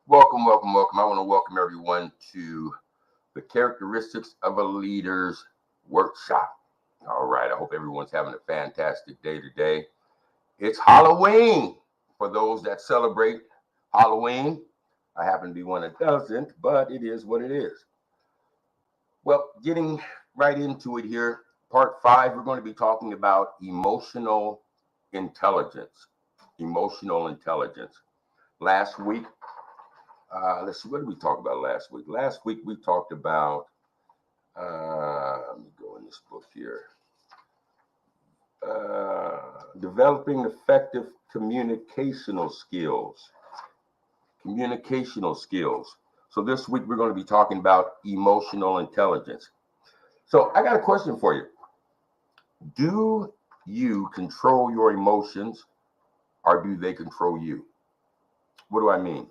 Welcome. I want to welcome everyone to the Characteristics of a Leader's Workshop. All right, I hope everyone's having a fantastic day today. It's Halloween for those that celebrate Halloween. I happen to be one that doesn't, but it is what it is. Well, getting right into it here, part 5, we're going to be talking about emotional intelligence. Emotional intelligence. Last week, let's see, what did we talk about last week? Last week we talked about, let me go in this book here, developing effective communicational skills. So this week we're going to be talking about emotional intelligence. So I got a question for you. Do you control your emotions, or do they control you? What do I mean?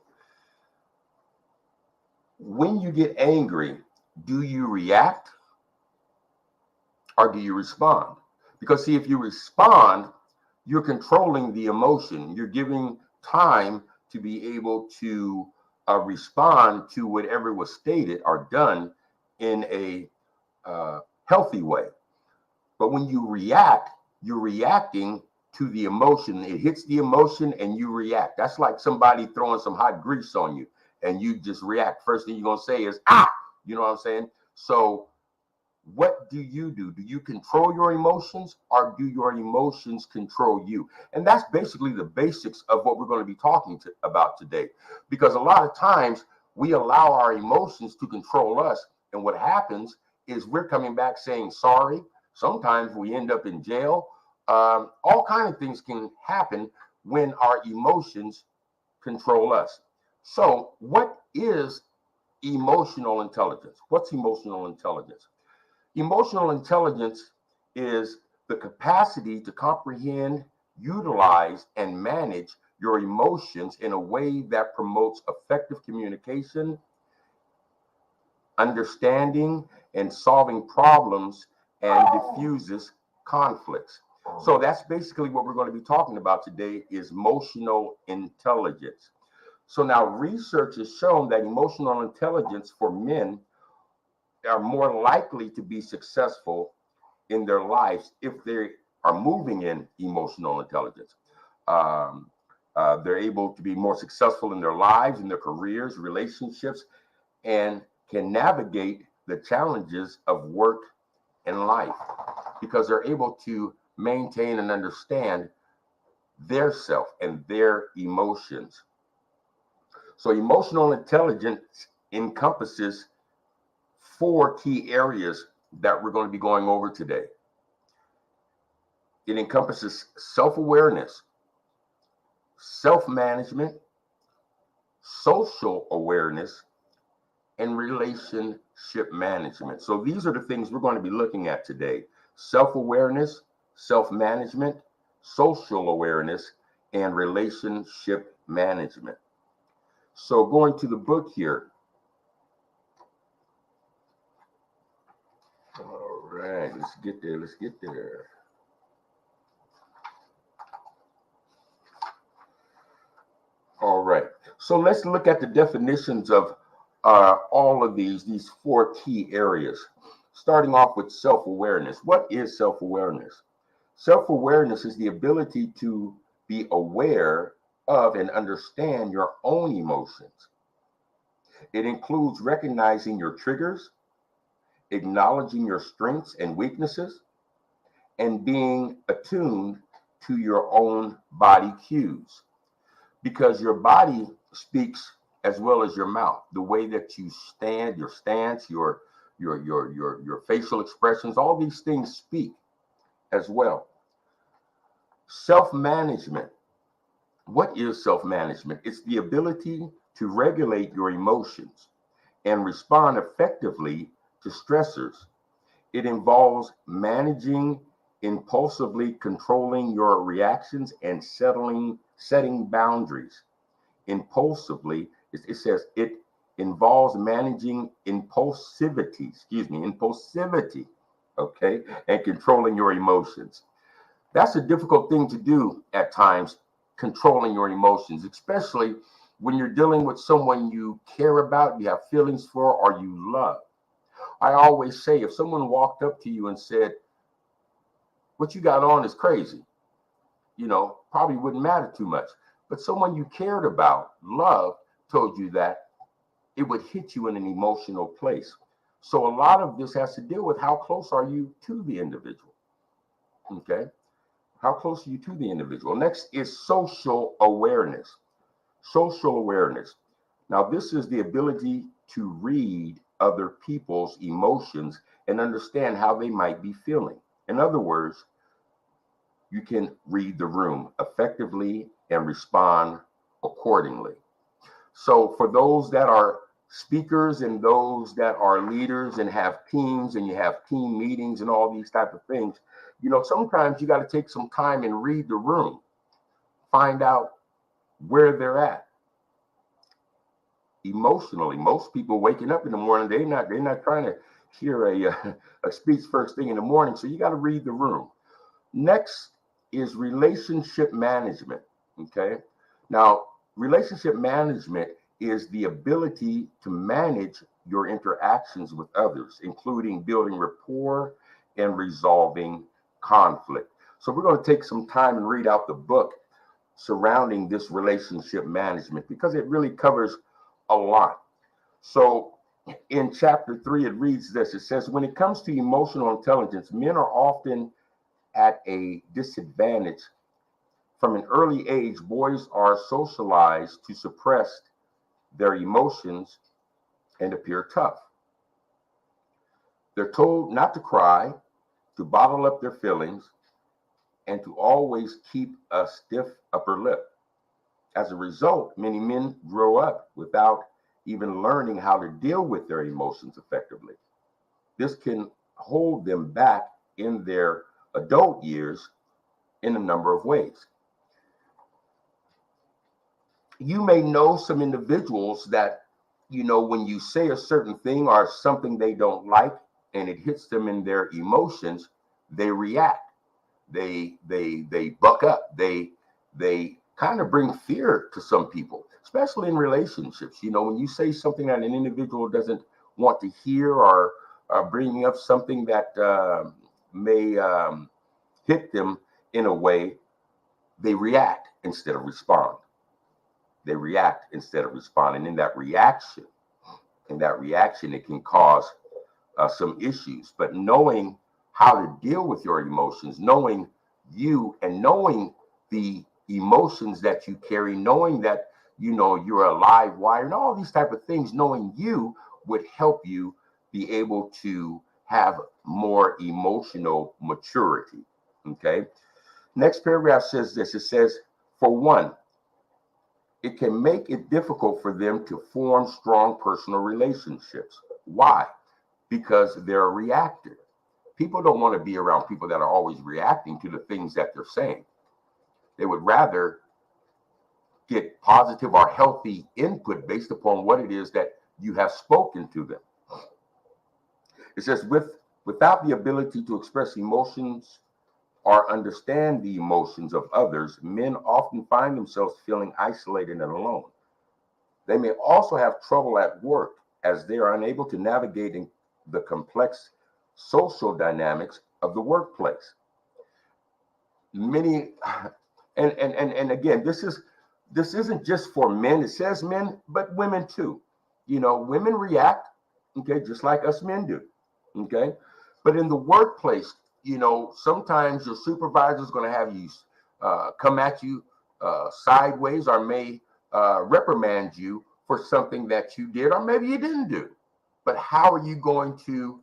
When you get angry, do you react or do you respond? Because see, if you respond, you're controlling the emotion. You're giving time to be able to respond to whatever was stated or done in a healthy way. But when you react, you're reacting to the emotion. It hits the emotion and you react. That's like somebody throwing some hot grease on you and you just react. First thing you're going to say is, ah, you know what I'm saying? So what do? Do you control your emotions, or do your emotions control you? And that's basically the basics of what we're going to be talking about today. Because a lot of times we allow our emotions to control us. And what happens is we're coming back saying sorry. Sometimes we end up in jail. All kinds of things can happen when our emotions control us. So what is emotional intelligence? What's emotional intelligence? Emotional intelligence is the capacity to comprehend, utilize, and manage your emotions in a way that promotes effective communication, understanding, and solving problems, and diffuses conflicts. So that's basically what we're going to be talking about today, is emotional intelligence. So now research has shown that emotional intelligence for men are more likely to be successful in their lives if they are moving in emotional intelligence. They're able to be more successful in their lives, in their careers, relationships, and can navigate the challenges of work and life because they're able to maintain and understand their self and their emotions. So emotional intelligence encompasses 4 key areas that we're going to be going over today. It encompasses self-awareness, self-management, social awareness, and relationship management. So these are the things we're going to be looking at today: self-awareness, self-management, social awareness, and relationship management. So going to the book here. All right, let's get there. All right, so let's look at the definitions of all of these 4 key areas. Starting off with self-awareness. What is self-awareness? Self-awareness is the ability to be aware of and understand your own emotions. It includes recognizing your triggers, acknowledging your strengths and weaknesses, and being attuned to your own body cues. Because your body speaks as well as your mouth. The way that you stand, your stance, your facial expressions, all these things speak as well. Self-management. What is self-management? It's the ability to regulate your emotions and respond effectively to stressors. It involves managing impulsively, controlling your reactions, and setting boundaries. Impulsively, it says it involves managing impulsivity, okay, and controlling your emotions. That's a difficult thing to do at times, controlling your emotions, especially when you're dealing with someone you care about, you have feelings for, or you love. I always say if someone walked up to you and said, "What you got on is crazy," probably wouldn't matter too much. But someone you cared about, loved, told you that, it would hit you in an emotional place. So a lot of this has to deal with how close are you to the individual. Okay. How close are you to the individual? Next is social awareness. Social awareness. Now, this is the ability to read other people's emotions and understand how they might be feeling. In other words, you can read the room effectively and respond accordingly. So, for those that are speakers and those that are leaders and have teams and you have team meetings and all these type of things, sometimes you got to take some time and read the room, find out where they're at emotionally. Most people waking up in the morning, they're not trying to hear a speech first thing in the morning. So you got to read the room. Next is relationship management. Okay. Now, relationship management is the ability to manage your interactions with others, including building rapport and resolving conflict. So we're going to take some time and read out the book surrounding this relationship management because it really covers a lot. So in chapter 3, it reads this. It says, when it comes to emotional intelligence, men are often at a disadvantage. From an early age, boys are socialized to suppress their emotions and appear tough. They're told not to cry, to bottle up their feelings, and to always keep a stiff upper lip. As a result, many men grow up without even learning how to deal with their emotions effectively. This can hold them back in their adult years in a number of ways. You may know some individuals that, when you say a certain thing or something they don't like and it hits them in their emotions, they react. They buck up. They kind of bring fear to some people, especially in relationships. When you say something that an individual doesn't want to hear or bringing up something that may hit them in a way, they react instead of respond. They react instead of respond. And in that reaction, it can cause some issues. But knowing how to deal with your emotions, knowing you and knowing the emotions that you carry, knowing that you're a live wire and all these type of things, knowing you would help you be able to have more emotional maturity. Okay. Next paragraph says this. It says, for one, it can make it difficult for them to form strong personal relationships. Why? Because they're reactive. People don't want to be around people that are always reacting to the things that they're saying. They would rather get positive or healthy input based upon what it is that you have spoken to them. It says, without the ability to express emotions or understand the emotions of others, men often find themselves feeling isolated and alone. They may also have trouble at work as they are unable to navigate the complex social dynamics of the workplace. Many, and again, this isn't just for men. It says men, but women too. Women react, okay, just like us men do, okay. But in the workplace, sometimes your supervisor is going to have you come at you sideways or may reprimand you for something that you did or maybe you didn't do. But how are you going to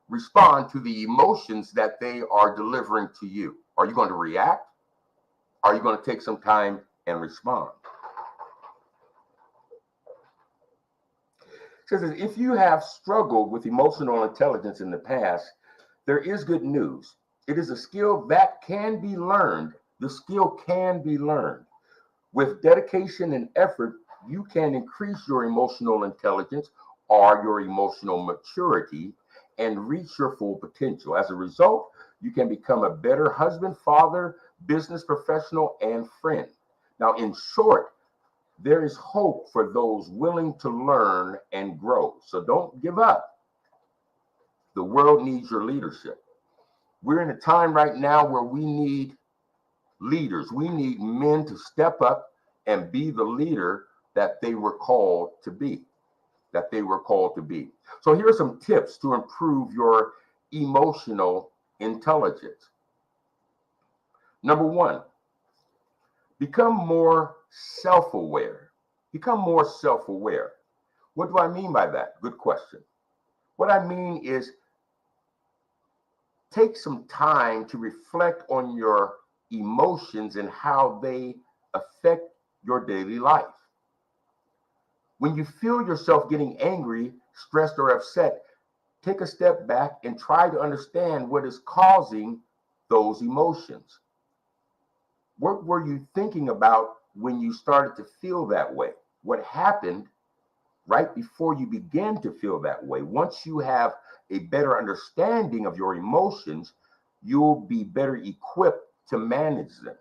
respond to the emotions that they are delivering to you? Are you going to react? Are you going to take some time and respond? It says that if you have struggled with emotional intelligence in the past, there is good news. It is a skill that can be learned. The skill can be learned. With dedication and effort, you can increase your emotional intelligence or your emotional maturity and reach your full potential. As a result, You can become a better husband, father, business professional, and friend. Now, in short, there is hope for those willing to learn and grow. So don't give up. The world needs your leadership. We're in a time right now where we need leaders. We need men to step up and be the leader that they were called to be. So here are some tips to improve your emotional intelligence. Number one, become more self-aware. What do I mean by that? Good question. What I mean is take some time to reflect on your emotions and how they affect your daily life. When you feel yourself getting angry, stressed, or upset, take a step back and try to understand what is causing those emotions. What were you thinking about when you started to feel that way? What happened right before you began to feel that way? Once you have a better understanding of your emotions, you'll be better equipped to manage them.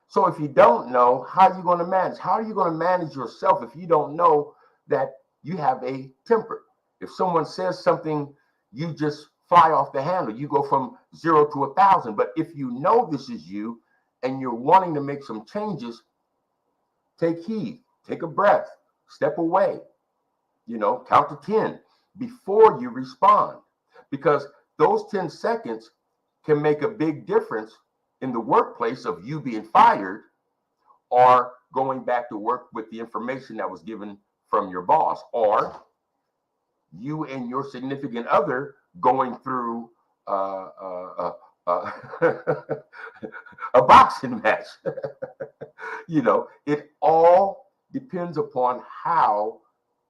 So if you don't know, how are you going to manage? How are you going to manage yourself if you don't know that you have a temper? If someone says something, you just fly off the handle. You go from 0 to 1,000. But if you know this is you and you're wanting to make some changes, take heed, take a breath, step away, count to 10 before you respond. Because those 10 seconds can make a big difference in the workplace of you being fired or going back to work with the information that was given from your boss, or you and your significant other going through a boxing match. It all depends upon how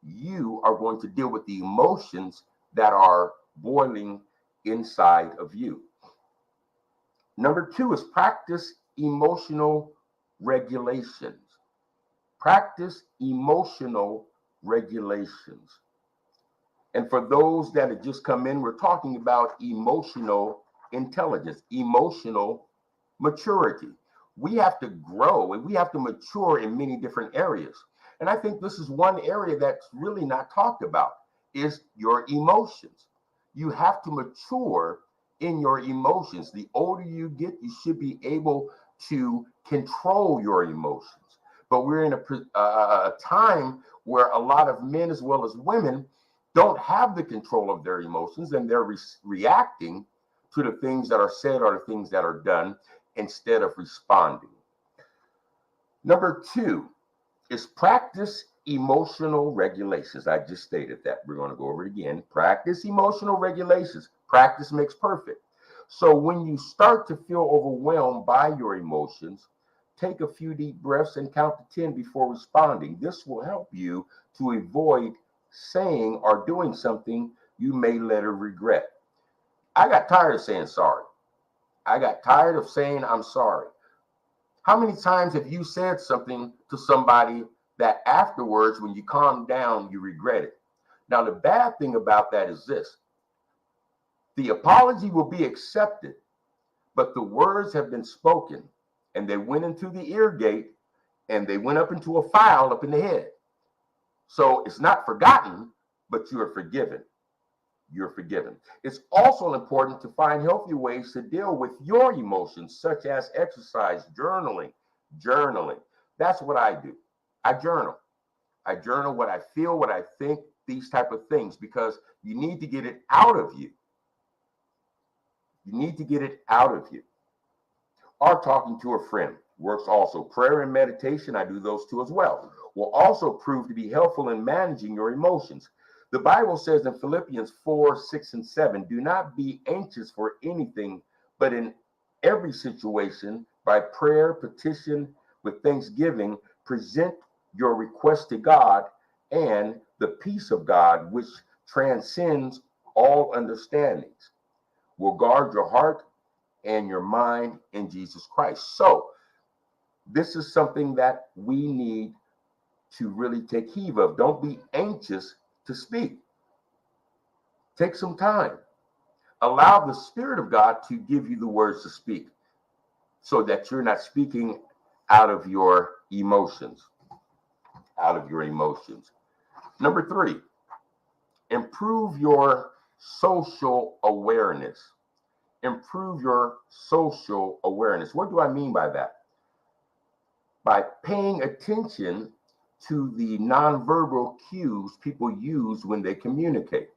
you are going to deal with the emotions that are boiling inside of you. Number two is practice emotional regulations. Practice emotional regulations. And for those that have just come in, we're talking about emotional intelligence, emotional maturity. We have to grow and we have to mature in many different areas. And I think this is one area that's really not talked about, is your emotions. You have to mature in your emotions. The older you get, you should be able to control your emotions. But we're in a time where a lot of men as well as women don't have the control of their emotions, and they're reacting to the things that are said or the things that are done instead of responding. Number two is practice emotional regulations. I just stated that. We're going to go over it again. Practice emotional regulations. Practice makes perfect. So when you start to feel overwhelmed by your emotions, take a few deep breaths and count to 10 before responding. This will help you to avoid saying or doing something you may later regret. I got tired of saying sorry. I got tired of saying I'm sorry. How many times have you said something to somebody that afterwards, when you calm down, you regret it? Now, the bad thing about that is this: the apology will be accepted, but the words have been spoken and they went into the ear gate and they went up into a file up in the head. So it's not forgotten, but you are forgiven. You're forgiven. It's also important to find healthy ways to deal with your emotions, such as exercise, journaling. That's what I do. I journal. I journal what I feel, what I think, these type of things, because you need to get it out of you. You need to get it out of you. Or talking to a friend works also. Prayer and meditation, I do those two as well, will also prove to be helpful in managing your emotions. The Bible says in Philippians 4, 6, and 7, do not be anxious for anything, but in every situation, by prayer, petition, with thanksgiving, present your request to God, and the peace of God, which transcends all understandings, will guard your heart and your mind in Jesus Christ. So this is something that we need to really take heed of. Don't be anxious to speak. Take some time. Allow the Spirit of God to give you the words to speak so that you're not speaking out of your emotions. Out of your emotions. Number 3, improve your social awareness. Improve your social awareness. What do I mean by that? By paying attention to the nonverbal cues people use when they communicate.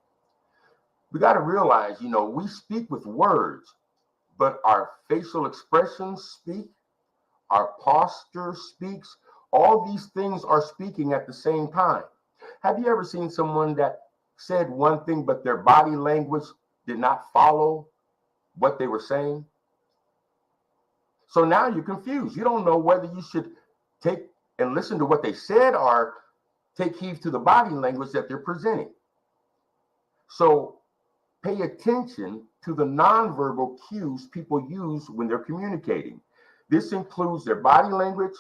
We got to realize, we speak with words, but our facial expressions speak, our posture speaks. All these things are speaking at the same time. Have you ever seen someone that said one thing, but their body language did not follow what they were saying? So now you're confused. You don't know whether you should take and listen to what they said or take heed to the body language that they're presenting. So pay attention to the nonverbal cues people use when they're communicating. This includes their body language,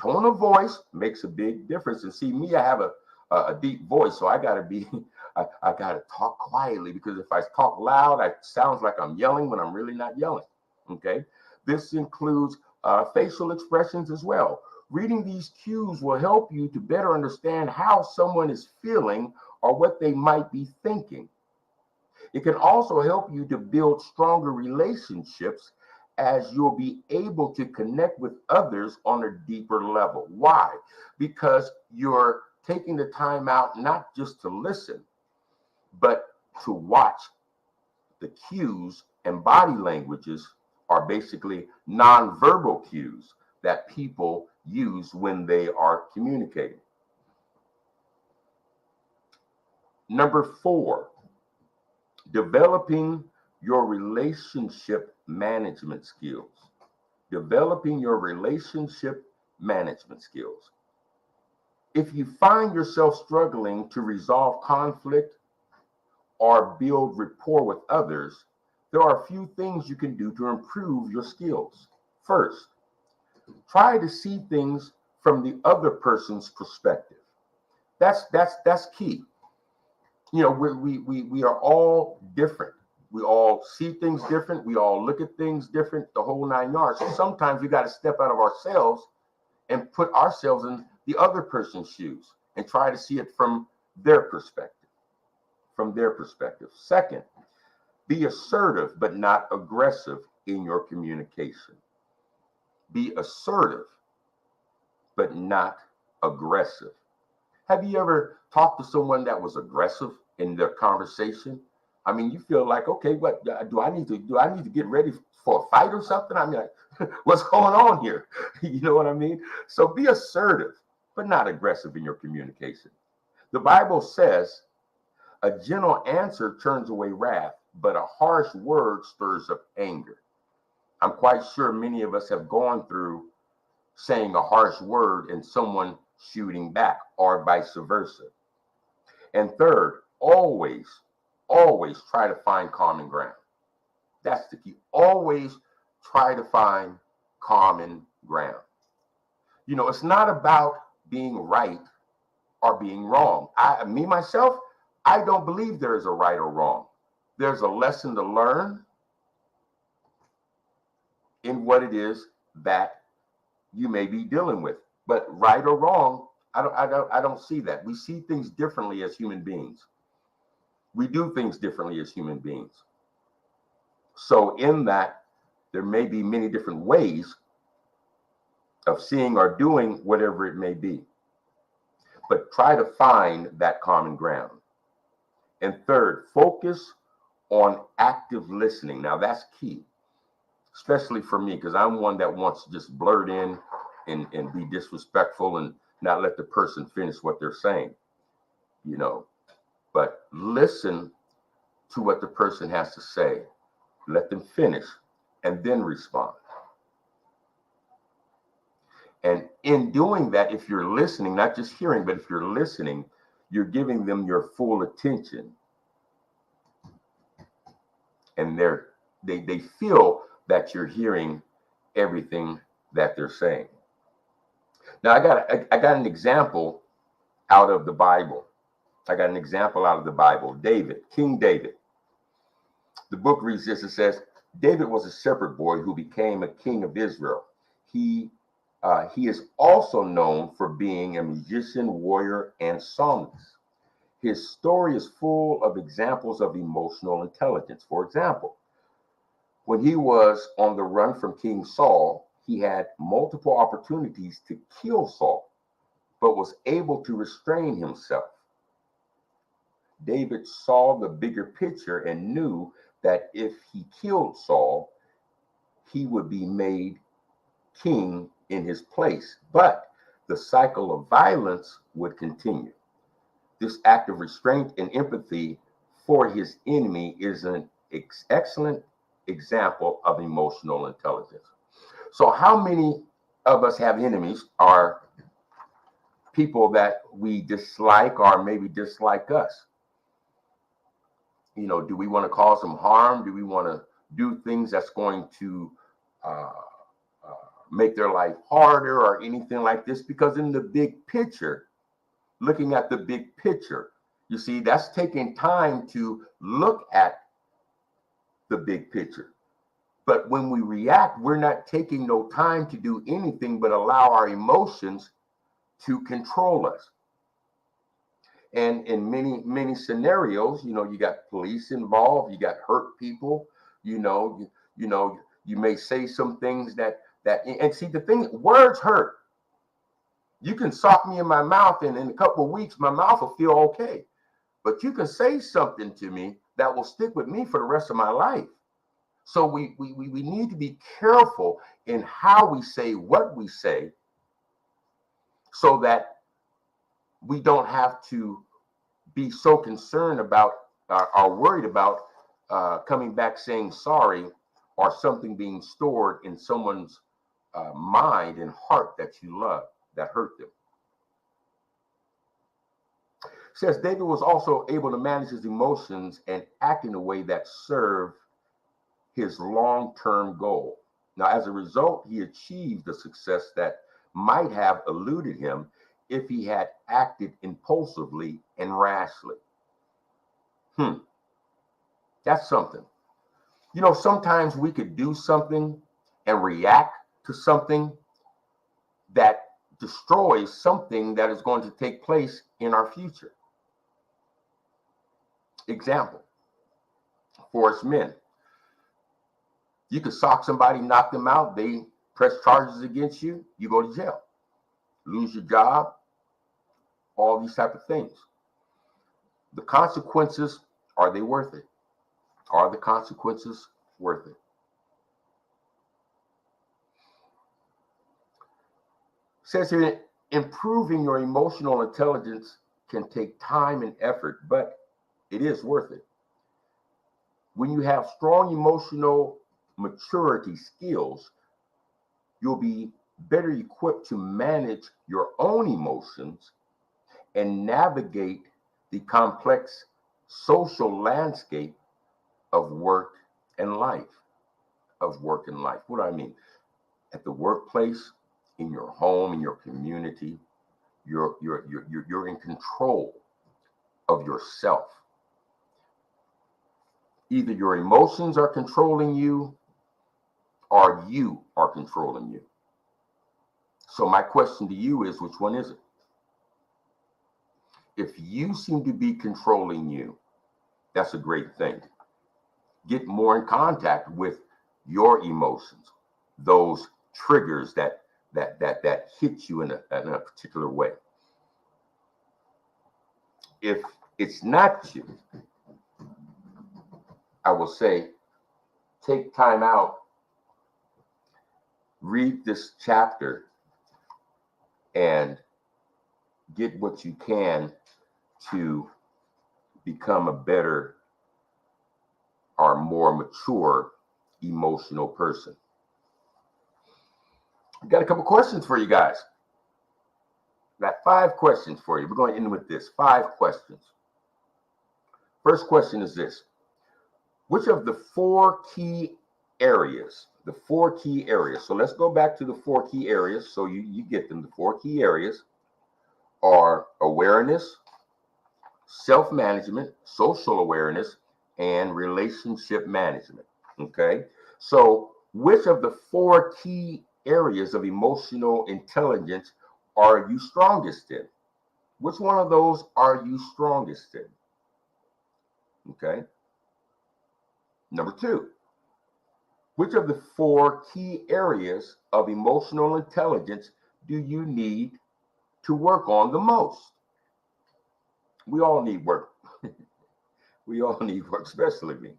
tone of voice makes a big difference. And see, me, I have a deep voice, so I gotta talk quietly, because if I talk loud, it sounds like I'm yelling when I'm really not yelling. Okay. This includes facial expressions as well. Reading these cues will help you to better understand how someone is feeling or what they might be thinking. It can also help you to build stronger relationships, as you'll be able to connect with others on a deeper level. Why? Because you're taking the time out not just to listen, but to watch the cues, and body languages are basically nonverbal cues that people use when they are communicating. Number 4, developing your relationship management skills. Developing your relationship management skills. If you find yourself struggling to resolve conflict or build rapport with others, there are a few things you can do to improve your skills. First, try to see things from the other person's perspective. That's key. We are all different. We all see things different. We all look at things different, the whole 9 yards. So sometimes we got to step out of ourselves and put ourselves in the other person's shoes and try to see it from their perspective. Second, be assertive but not aggressive in your communication. Be assertive but not aggressive. Have you ever talked to someone that was aggressive in their conversation? I mean, you feel like, okay, what do I need to get ready for a fight or something? I mean, what's going on here? You know what I mean? So be assertive, but not aggressive in your communication. The Bible says a gentle answer turns away wrath, but a harsh word stirs up anger. I'm quite sure many of us have gone through saying a harsh word and someone shooting back, or vice versa. And third, always try to find common ground. That's the key. Always try to find common ground. It's not about being right or being wrong. Myself, I don't believe there is a right or wrong. There's a lesson to learn in what it is that you may be dealing with. But right or wrong, I don't see that. We see things differently as human beings. We do things differently as human beings. So in that, there may be many different ways of seeing or doing whatever it may be. But try to find that common ground. And third, focus on active listening. Now that's key, especially for me, because I'm one that wants to just blurt in and be disrespectful and not let the person finish what they're saying, but listen to what the person has to say, let them finish, and then respond. And in doing that, if you're listening, not just hearing, but if you're listening, you're giving them your full attention. And they feel that you're hearing everything that they're saying. Now, I got an example out of the Bible. David, King David. The book reads this. It says, David was a shepherd boy who became a king of Israel. He is also known for being a musician, warrior, and psalmist. His story is full of examples of emotional intelligence. For example, when he was on the run from King Saul, he had multiple opportunities to kill Saul, but was able to restrain himself. David saw the bigger picture and knew that if he killed Saul, he would be made king in his place, but the cycle of violence would continue. This act of restraint and empathy for his enemy is an excellent example of emotional intelligence. So, how many of us have enemies, are people that we dislike or maybe dislike us? You know, do we want to cause them harm? Do we want to do things that's going to uh, make their life harder or anything like this? Because in the big picture, looking at the big picture, you see, that's taking time to look at the big picture. But when we react, we're not taking no time to do anything but allow our emotions to control us. And in many scenarios, you know, you got police involved, you got hurt people, you may say some things and see, the thing, words hurt. You can sock me in my mouth, and in a couple of weeks, my mouth will feel okay. But you can say something to me that will stick with me for the rest of my life. So we need to be careful in how we say what we say, so that we don't have to be so concerned about or worried about coming back saying sorry, or something being stored in someone's mind and heart that you love, that hurt them. It says David was also able to manage his emotions and act in a way that served his long-term goal. Now, as a result, he achieved a success that might have eluded him if he had acted impulsively and rashly. That's something. You know, sometimes we could do something and react to something that destroys something that is going to take place in our future. Example, for us men, you could sock somebody, knock them out, they press charges against you, you go to jail, lose your job, all these type of things. The consequences, are they worth it? Are the consequences worth it? It says here, improving your emotional intelligence can take time and effort, but it is worth it. When you have strong emotional maturity skills, you'll be better equipped to manage your own emotions and navigate the complex social landscape of work and life. What do I mean? At the workplace, in your home, in your community, you're in control of yourself. Either your emotions are controlling you, or you are controlling you. So my question to you is, which one is it? If you seem to be controlling you, that's a great thing. Get more in contact with your emotions, those triggers that hit you in a particular way. If it's not you, I will say, take time out, read this chapter, and get what you can to become a better or more mature emotional person. I've got a couple questions for you guys. Got 5 questions for you. We're going to end with this. 5 questions. First question is this. Which of the 4 key areas, so let's go back to the 4 key areas so you get them. The 4 key areas are awareness, self-management, social awareness, and relationship management. Okay. So, which of the four key areas of emotional intelligence are you strongest in? Which one of those are you strongest in? Okay. Number two, which of the four key areas of emotional intelligence do you need to work on the most? We all need work. We all need work, especially me.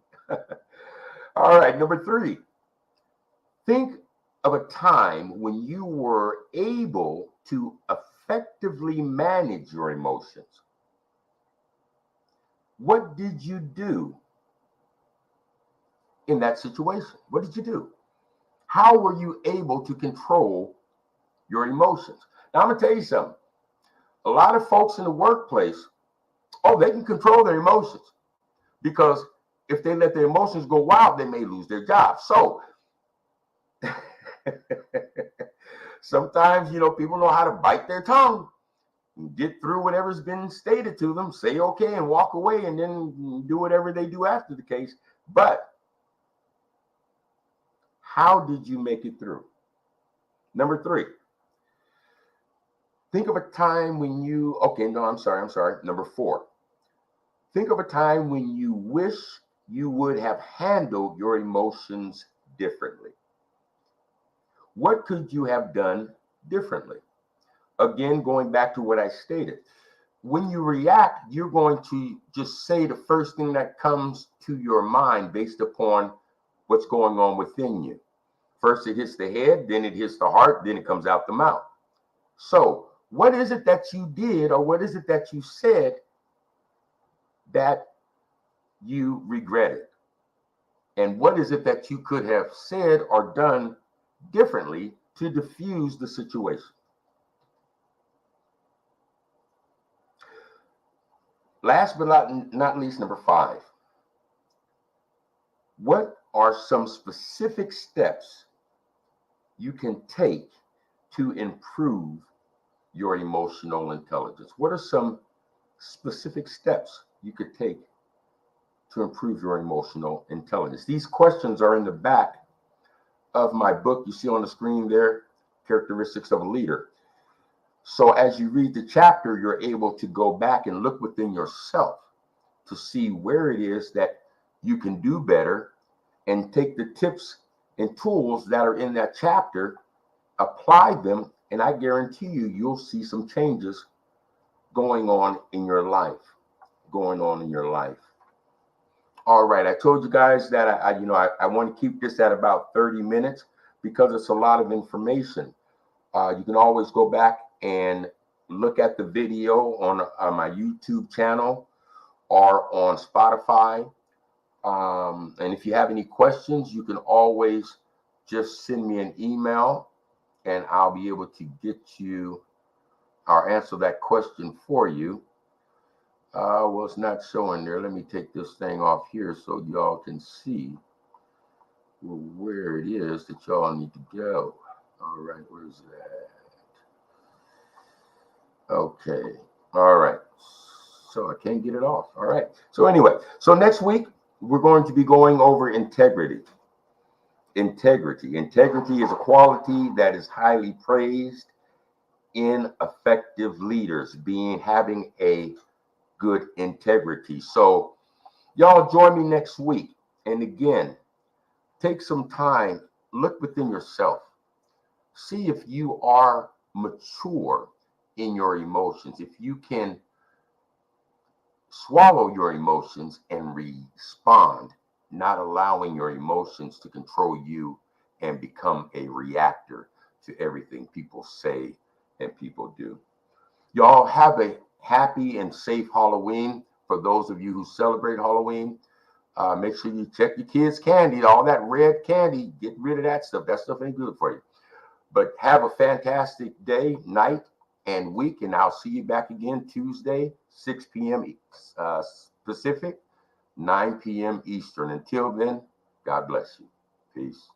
All right, number three, think of a time when you were able to effectively manage your emotions. What did you do in that situation? What did you do? How were you able to control your emotions? Now, I'm going to tell you something. A lot of folks in the workplace, oh, they can control their emotions because if they let their emotions go wild, they may lose their job. So sometimes, people know how to bite their tongue, get through whatever's been stated to them, say okay and walk away, and then do whatever they do after the case. But how did you make it through? Number three, think of a time when you, okay, no, I'm sorry. Number four, think of a time when you wish you would have handled your emotions differently. What could you have done differently? Again, going back to what I stated, when you react, you're going to just say the first thing that comes to your mind based upon what's going on within you. First, it hits the head, then it hits the heart, then it comes out the mouth. So, what is it that you did or what is it that you said that you regretted? And what is it that you could have said or done differently to diffuse the situation? Last but not least, number five, what are some specific steps you can take to improve your emotional intelligence? What are some specific steps you could take to improve your emotional intelligence? These questions are in the back of my book. You see on the screen there, Characteristics of a Leader. So as you read the chapter, you're able to go back and look within yourself to see where it is that you can do better and take the tips and tools that are in that chapter, apply them, and I guarantee you'll see some changes going on in your life. All right, I told you guys that I want to keep this at about 30 minutes because it's a lot of information. You can always go back and look at the video on my YouTube channel or on Spotify. And if you have any questions, you can always just send me an email and I'll be able to get you or answer that question for you. Well, it's not showing there. Let me take this thing off here so y'all can see where it is that y'all need to go. All right, where's that? Okay, all right. So I can't get it off. All right. So anyway, so next week we're going to be going over integrity. Integrity is a quality that is highly praised in effective leaders, having a good integrity. So y'all join me next week. And again, take some time, look within yourself, see if you are mature in your emotions, if you can swallow your emotions and respond, not allowing your emotions to control you and become a reactor to everything people say and people do. Y'all have a happy and safe Halloween. For those of you who celebrate Halloween, make sure you check your kids' candy, all that red candy, get rid of that stuff. That stuff ain't good for you. But have a fantastic day, night, and week, and I'll see you back again Tuesday, 6 p.m. Pacific, 9 p.m. Eastern. Until then, God bless you. Peace.